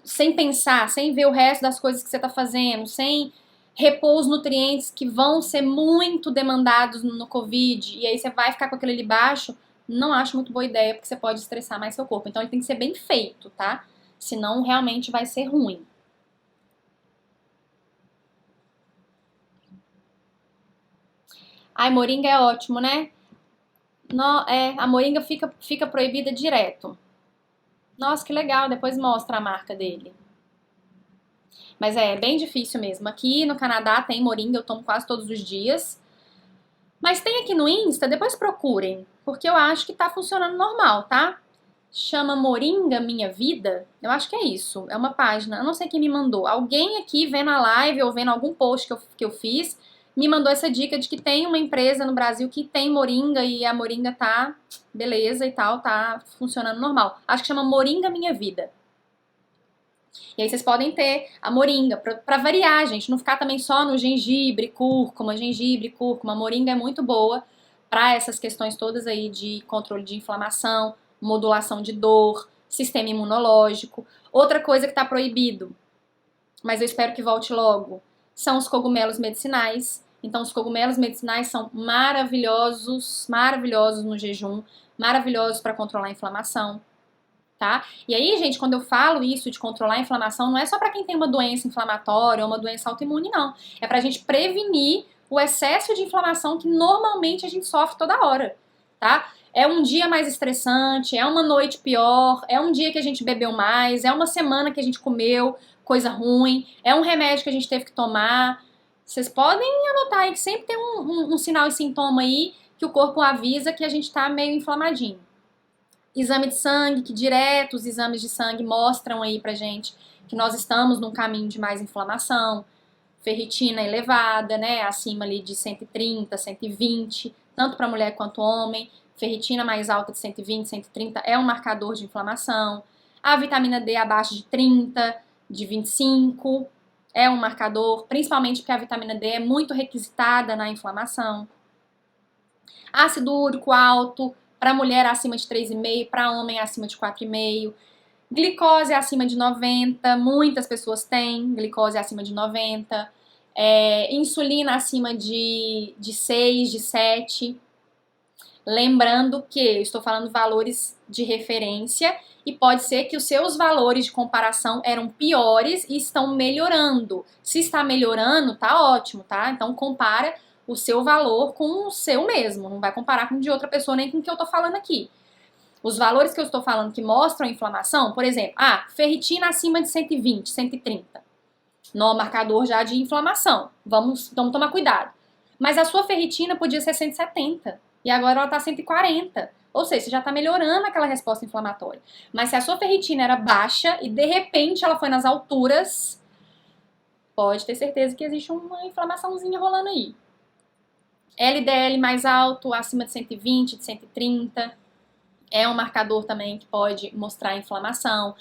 sem pensar, sem ver o resto das coisas que você está fazendo, sem repor os nutrientes que vão ser muito demandados no Covid, e aí você vai ficar com aquele ali baixo, não acho muito boa ideia, porque você pode estressar mais seu corpo. Então ele tem que ser bem feito, tá? Senão realmente vai ser ruim. Ai, moringa é ótimo, né? A moringa fica proibida direto. Nossa, que legal, depois mostra a marca dele. Mas é bem difícil mesmo. Aqui no Canadá tem moringa, eu tomo quase todos os dias. Mas tem aqui no Insta, depois procurem, porque eu acho que tá funcionando normal, tá? Chama Moringa Minha Vida, eu acho que é isso, é uma página, eu não sei quem me mandou. Alguém aqui vendo a live ou vendo algum post que eu fiz, me mandou essa dica de que tem uma empresa no Brasil que tem moringa e a moringa tá beleza e tal, tá funcionando normal. Acho que chama Moringa Minha Vida. E aí vocês podem ter a moringa, pra variar, gente, não ficar também só no gengibre, cúrcuma. A moringa é muito boa para essas questões todas aí de controle de inflamação, modulação de dor, sistema imunológico. Outra coisa que tá proibido, mas eu espero que volte logo, são os cogumelos medicinais. Então, os cogumelos medicinais são maravilhosos, maravilhosos no jejum, maravilhosos para controlar a inflamação. Tá? E aí, gente, quando eu falo isso de controlar a inflamação, não é só para quem tem uma doença inflamatória ou uma doença autoimune, não. É pra gente prevenir o excesso de inflamação que normalmente a gente sofre toda hora, tá? É um dia mais estressante, é uma noite pior, é um dia que a gente bebeu mais, é uma semana que a gente comeu coisa ruim, é um remédio que a gente teve que tomar. Vocês podem anotar aí que sempre tem um sinal e sintoma aí que o corpo avisa que a gente tá meio inflamadinho. Exame de sangue, que direto os exames de sangue mostram aí pra gente que nós estamos num caminho de mais inflamação, ferritina elevada, né, acima ali de 130, 120, tanto para mulher quanto homem, ferritina mais alta de 120, 130 é um marcador de inflamação, a vitamina D abaixo de 30, de 25 é um marcador, principalmente porque a vitamina D é muito requisitada na inflamação. Ácido úrico alto, para mulher acima de 3,5, para homem acima de 4,5. Glicose acima de 90, muitas pessoas têm glicose acima de 90. Insulina acima de 6, de 7. Lembrando que eu estou falando valores de referência e pode ser que os seus valores de comparação eram piores e estão melhorando. Se está melhorando, tá ótimo, tá? Então compara o seu valor com o seu mesmo, não vai comparar com o de outra pessoa nem com o que eu tô falando aqui. Os valores que eu estou falando que mostram inflamação, por exemplo, ferritina acima de 120, 130. Nó marcador já de inflamação. Vamos tomar cuidado. Mas a sua ferritina podia ser 170 e agora ela tá 140. Ou seja, você já tá melhorando aquela resposta inflamatória. Mas se a sua ferritina era baixa e de repente ela foi nas alturas, pode ter certeza que existe uma inflamaçãozinha rolando aí. LDL mais alto, acima de 120, de 130, é um marcador também que pode mostrar inflamação.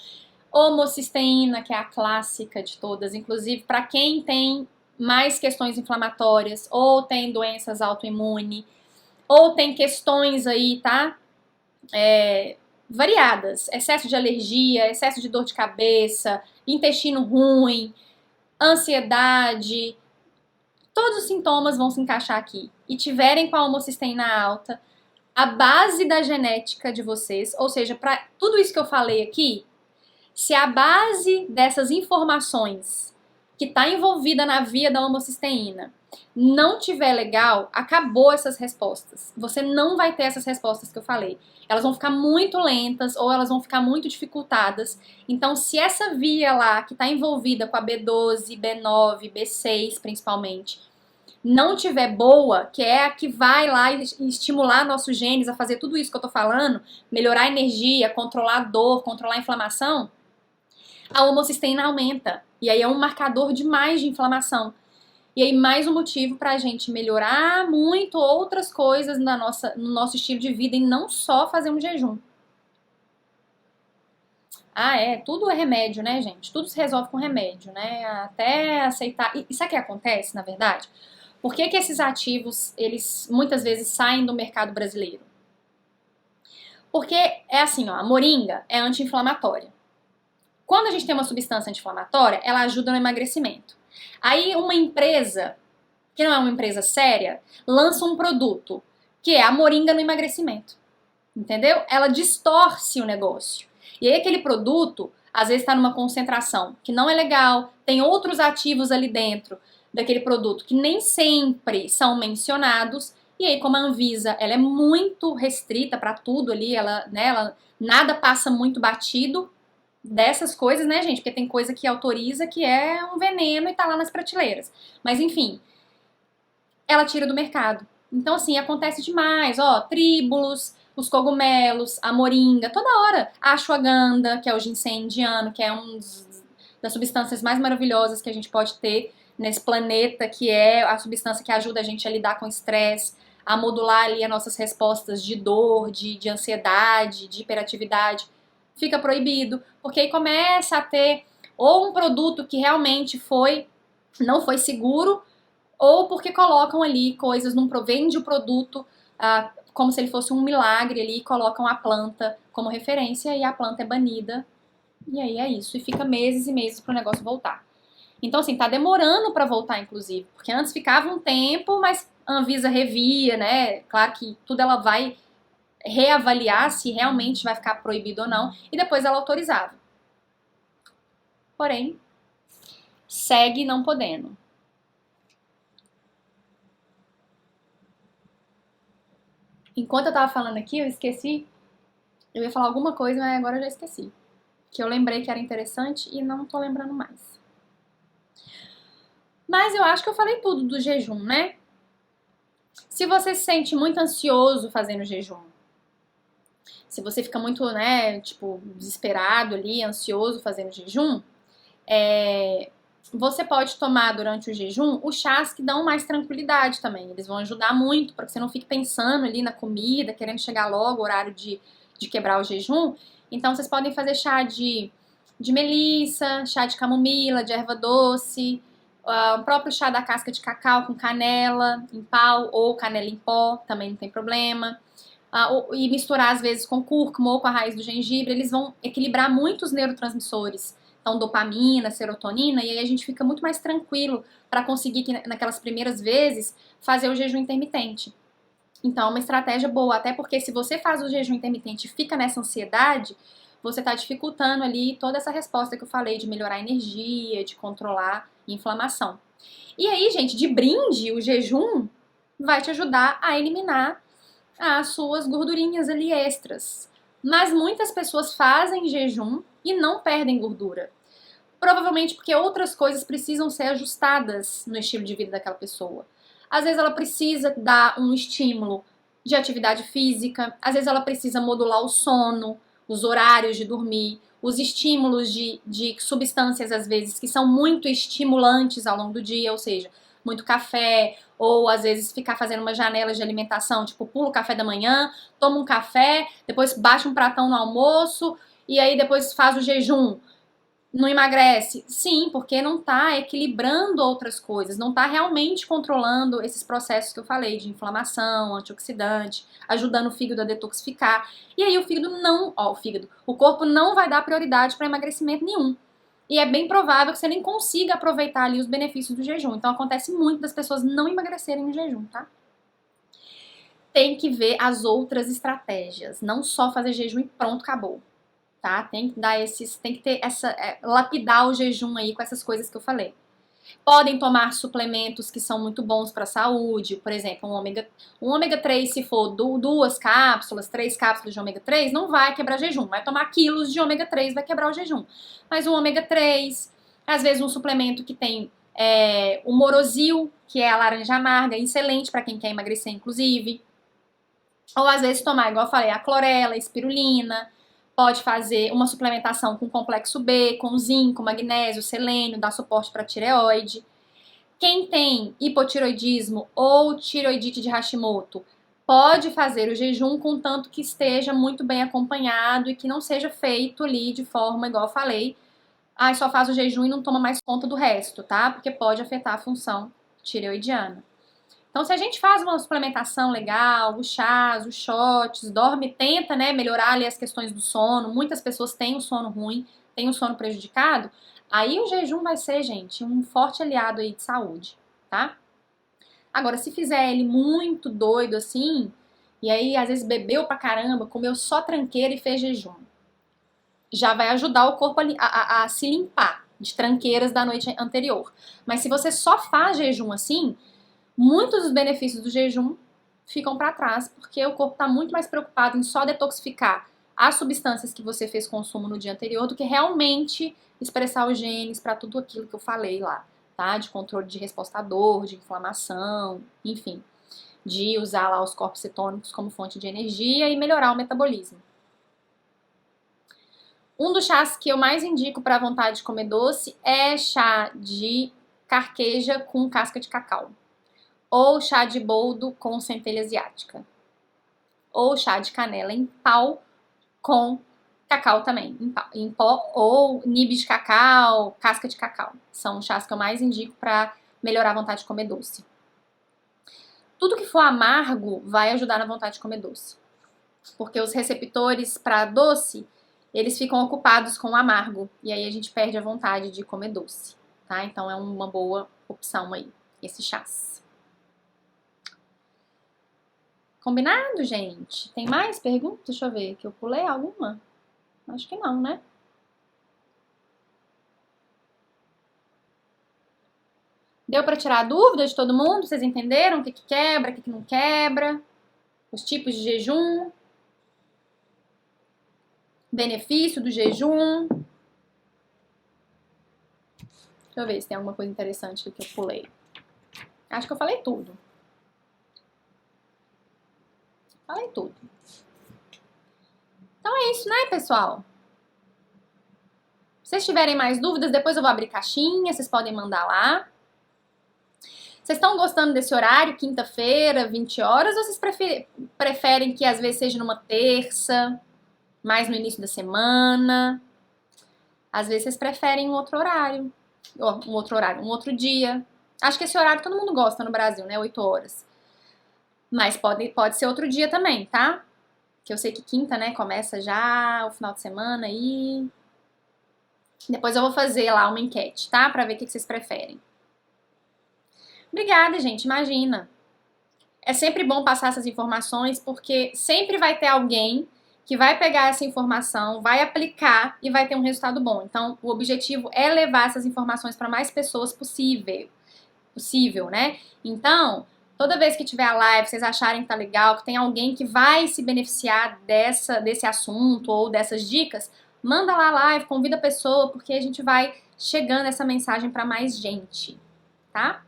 Homocisteína, que é a clássica de todas, inclusive para quem tem mais questões inflamatórias, ou tem doenças autoimunes, ou tem questões aí, tá? Variadas, excesso de alergia, excesso de dor de cabeça, intestino ruim, ansiedade, todos os sintomas vão se encaixar aqui. E tiverem com a homocisteína alta, a base da genética de vocês, ou seja, para tudo isso que eu falei aqui, se a base dessas informações que está envolvida na via da homocisteína não tiver legal, acabou essas respostas. Você não vai ter essas respostas que eu falei. Elas vão ficar muito lentas ou elas vão ficar muito dificultadas. Então, se essa via lá que está envolvida com a B12, B9, B6 principalmente, não tiver boa, que é a que vai lá e estimular nossos genes a fazer tudo isso que eu tô falando, melhorar a energia, controlar a dor, controlar a inflamação, a homocisteína aumenta. E aí é um marcador demais de inflamação. E aí mais um motivo pra gente melhorar muito outras coisas no nosso estilo de vida e não só fazer um jejum. Tudo é remédio, né, gente? Tudo se resolve com remédio, né? Até aceitar. E sabe o que acontece, na verdade? Por que esses ativos, eles muitas vezes saem do mercado brasileiro? Porque é assim, ó, a moringa é anti-inflamatória. Quando a gente tem uma substância anti-inflamatória, ela ajuda no emagrecimento. Aí uma empresa, que não é uma empresa séria, lança um produto, que é a moringa no emagrecimento. Entendeu? Ela distorce o negócio. E aí aquele produto, às vezes está numa concentração que não é legal, tem outros ativos ali dentro daquele produto que nem sempre são mencionados. E aí, como a Anvisa, ela é muito restrita para tudo ali, ela nada passa muito batido dessas coisas, né, gente? Porque tem coisa que autoriza que é um veneno e tá lá nas prateleiras. Mas enfim, ela tira do mercado. Então, assim, acontece demais, ó, tríbulos, os cogumelos, a moringa, toda hora. A ashwagandha, que é o ginseng indiano, que é das substâncias mais maravilhosas que a gente pode ter nesse planeta, que é a substância que ajuda a gente a lidar com o estresse, a modular ali as nossas respostas de dor, de ansiedade, de hiperatividade. Fica proibido, porque aí começa a ter ou um produto que realmente não foi seguro, ou porque colocam ali coisas, vende o produto como se ele fosse um milagre ali, e colocam a planta como referência e a planta é banida. E aí é isso, e fica meses e meses pro negócio voltar. Então, assim, tá demorando pra voltar, inclusive, porque antes ficava um tempo, mas a Anvisa revia, né? Claro que tudo ela vai reavaliar se realmente vai ficar proibido ou não, e depois ela autorizava. Porém, segue não podendo. Enquanto eu tava falando aqui, eu esqueci, eu ia falar alguma coisa, mas agora eu já esqueci. Que eu lembrei que era interessante e não tô lembrando mais. Mas eu acho que eu falei tudo do jejum, né? Se você se sente muito ansioso fazendo jejum, se você fica muito, né, tipo, desesperado ali, ansioso fazendo jejum, você pode tomar durante o jejum os chás que dão mais tranquilidade também. Eles vão ajudar muito para que você não fique pensando ali na comida, querendo chegar logo, o horário de quebrar o jejum. Então, vocês podem fazer chá de melissa, chá de camomila, de erva doce, o próprio chá da casca de cacau com canela em pau ou canela em pó, também não tem problema. E misturar às vezes com cúrcuma ou com a raiz do gengibre, eles vão equilibrar muito os neurotransmissores. Então, dopamina, serotonina, e aí a gente fica muito mais tranquilo para conseguir, naquelas primeiras vezes, fazer o jejum intermitente. Então, é uma estratégia boa, até porque se você faz o jejum intermitente e fica nessa ansiedade, você está dificultando ali toda essa resposta que eu falei de melhorar a energia, de controlar a inflamação. E aí, gente, de brinde, o jejum vai te ajudar a eliminar as suas gordurinhas ali extras. Mas muitas pessoas fazem jejum e não perdem gordura. Provavelmente porque outras coisas precisam ser ajustadas no estilo de vida daquela pessoa. Às vezes ela precisa dar um estímulo de atividade física, às vezes ela precisa modular o sono, os horários de dormir, os estímulos de substâncias, às vezes, que são muito estimulantes ao longo do dia, ou seja, muito café, ou às vezes ficar fazendo uma janela de alimentação, tipo, pula o café da manhã, toma um café, depois baixa um pratão no almoço, e aí depois faz o jejum. Não emagrece? Sim, porque não está equilibrando outras coisas, não está realmente controlando esses processos que eu falei, de inflamação, antioxidante, ajudando o fígado a detoxificar. E aí o corpo não vai dar prioridade para emagrecimento nenhum. E é bem provável que você nem consiga aproveitar ali os benefícios do jejum. Então acontece muito das pessoas não emagrecerem no jejum, tá? Tem que ver as outras estratégias, não só fazer jejum e pronto, acabou. Tá? Tem que ter lapidar o jejum aí com essas coisas que eu falei. Podem tomar suplementos que são muito bons para a saúde, por exemplo, um ômega 3, se for 2 cápsulas, 3 cápsulas de ômega 3, não vai quebrar jejum. Vai tomar quilos de ômega 3, vai quebrar o jejum. Mas o ômega 3, às vezes um suplemento que tem O Morosil, que é a laranja amarga, excelente para quem quer emagrecer, inclusive. Ou às vezes tomar, igual eu falei, a clorela, a espirulina. Pode fazer uma suplementação com complexo B, com zinco, magnésio, selênio, dá suporte para tireoide. Quem tem hipotiroidismo ou tiroidite de Hashimoto pode fazer o jejum, contanto que esteja muito bem acompanhado e que não seja feito ali de forma, igual eu falei, só faz o jejum e não toma mais conta do resto, tá? Porque pode afetar a função tireoidiana. Então, se a gente faz uma suplementação legal, os chás, os shots, dorme, tenta, né, melhorar ali as questões do sono. Muitas pessoas têm um sono ruim, têm um sono prejudicado. Aí o jejum vai ser, gente, um forte aliado aí de saúde, tá? Agora, se fizer ele muito doido assim, e aí às vezes bebeu pra caramba, comeu só tranqueira e fez jejum, já vai ajudar o corpo a se limpar de tranqueiras da noite anterior. Mas se você só faz jejum assim, muitos dos benefícios do jejum ficam para trás, porque o corpo está muito mais preocupado em só detoxificar as substâncias que você fez consumo no dia anterior do que realmente expressar os genes para tudo aquilo que eu falei lá, tá? De controle de resposta à dor, de inflamação, enfim, de usar lá os corpos cetônicos como fonte de energia e melhorar o metabolismo. Um dos chás que eu mais indico para vontade de comer doce é chá de carqueja com casca de cacau. Ou chá de boldo com centelha asiática. Ou chá de canela em pau com cacau também, em pó, ou nibs de cacau, casca de cacau. São chás que eu mais indico para melhorar a vontade de comer doce. Tudo que for amargo vai ajudar na vontade de comer doce. Porque os receptores para doce, eles ficam ocupados com o amargo. E aí a gente perde a vontade de comer doce, tá? Então é uma boa opção aí, esse chás. Combinado, gente? Tem mais perguntas? Deixa eu ver, que eu pulei alguma? Acho que não, né? Deu para tirar a dúvida de todo mundo? Vocês entenderam o que quebra, o que não quebra? Os tipos de jejum? Benefício do jejum? Deixa eu ver se tem alguma coisa interessante aqui que eu pulei. Acho que eu falei tudo. Falei tudo. Então é isso, né, pessoal? Se vocês tiverem mais dúvidas, depois eu vou abrir caixinha, vocês podem mandar lá. Vocês estão gostando desse horário, quinta-feira, 20 horas, ou vocês preferem que às vezes seja numa terça, mais no início da semana? Às vezes vocês preferem um outro horário. Um outro dia. Acho que esse horário todo mundo gosta no Brasil, né? 8 horas. Mas pode ser outro dia também, tá? Que eu sei que quinta, né, começa já o final de semana e... Depois eu vou fazer lá uma enquete, tá? Pra ver o que vocês preferem. Obrigada, gente, imagina. É sempre bom passar essas informações, porque sempre vai ter alguém que vai pegar essa informação, vai aplicar e vai ter um resultado bom. Então, o objetivo é levar essas informações para mais pessoas possível, né? Então... Toda vez que tiver a live, vocês acharem que tá legal, que tem alguém que vai se beneficiar desse assunto ou dessas dicas, manda lá a live, convida a pessoa, porque a gente vai chegando essa mensagem para mais gente, tá?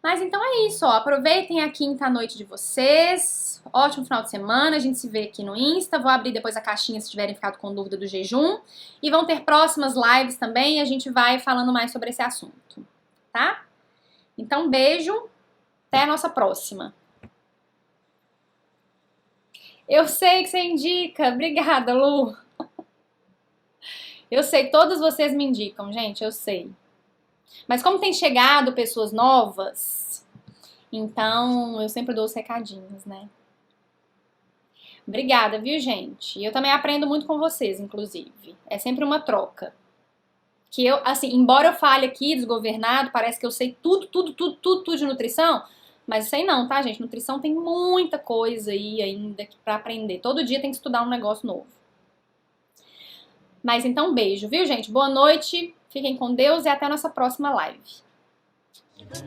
Mas então é isso, ó. Aproveitem a quinta-noite de vocês. Ótimo final de semana. A gente se vê aqui no Insta. Vou abrir depois a caixinha se tiverem ficado com dúvida do jejum. E vão ter próximas lives também. E a gente vai falando mais sobre esse assunto, tá? Então, beijo, até a nossa próxima. Eu sei que você indica, obrigada, Lu. Eu sei, todos vocês me indicam, gente, eu sei. Mas como tem chegado pessoas novas, então eu sempre dou os recadinhos, né? Obrigada, viu, gente? Eu também aprendo muito com vocês, inclusive. É sempre uma troca. Que eu, assim, embora eu fale aqui desgovernado, parece que eu sei tudo de nutrição, mas sei não, tá, gente? Nutrição tem muita coisa aí ainda pra aprender. Todo dia tem que estudar um negócio novo. Mas então, beijo, viu, gente? Boa noite, fiquem com Deus e até a nossa próxima live.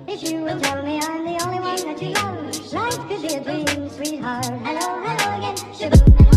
If you will tell me I'm the only one that you love, life could be a dream, sweetheart. Hello, hello again.